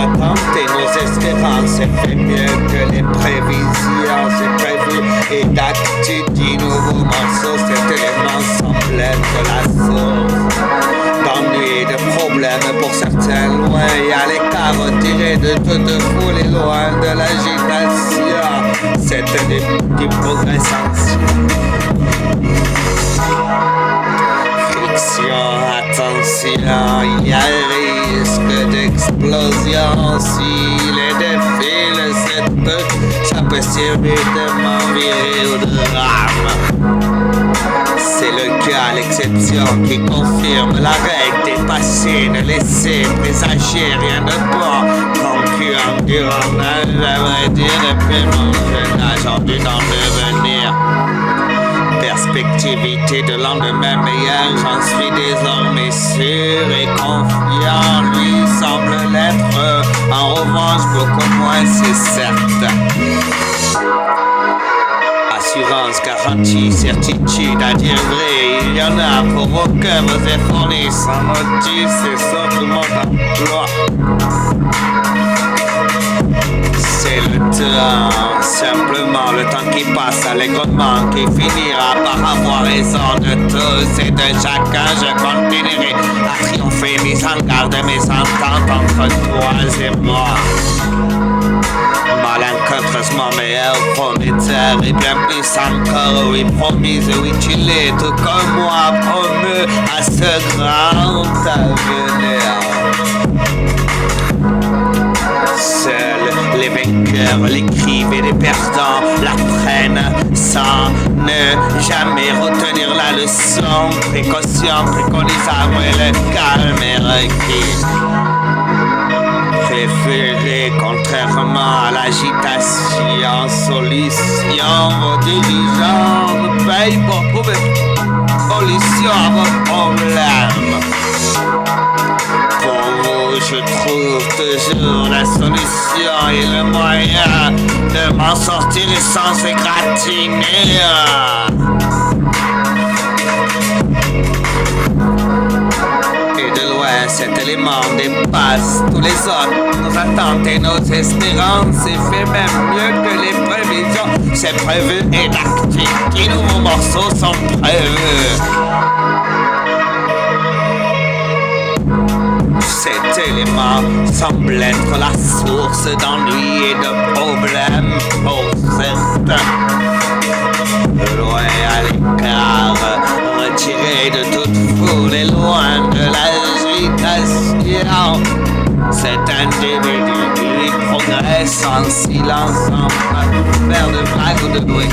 attentes et nos espérances. C'est fait mieux que les prévisions. C'est prévu et d'actu du nouveau morceau. Cet élément semble être la source d'ennui et de problèmes pour certains loin et à l'écart, retiré de toute foule et loin de l'agitation. C'est du progrès sensible. Friction, attention, il y a risque d'explosion si les défilent ça peut subitement virer au drame. C'est le cas, l'exception qui confirme la règle dépassée, ne laisser présager rien de bon. Concurrent durant j'aimerais dire, et puis mon jeune âge en dû d'en devenir. Perspectivité de lendemain meilleur, j'en suis désormais sûr et confiant. Lui semble l'être, en revanche beaucoup moins, c'est certain. Assurance, garantie, certitude, à dire vrai, il y en a pour aucun vous est fourni sans motif, c'est ça tout le monde emploie. C'est le temps, simplement le temps qui passe allègrement, qui finira par avoir raison de tous et de chacun. Je continuerai à triompher, mis en garde mes ententes entre toi et moi. Malencontreusement meilleur prometteur et bien plus encore, oui promise, oui tu l'es tout comme moi, promu à ce grand avenir. Seuls les vainqueurs l'écrivent et les perdants l'apprennent sans ne jamais retenir la leçon. Précaution, préconisable et le calme est requis. Préférez, contrairement à l'agitation, solution, vos dirigeants ne payent pour trouver solution à vos problèmes. Pour vous, je trouve toujours la solution et le moyen de m'en sortir sans s'égratigner. Cet élément dépasse tous les autres, nos attentes et nos espérances et fait même mieux que les prévisions. C'est prévu et actif, les nouveaux morceaux sont prévus. Cet élément semble être la source d'ennui et de problèmes pour certains. Loin à l'écart, retiré de toute foule et loin de l'agitation. Cet individu qui progresse en silence sans faire de vagues ou de bruit.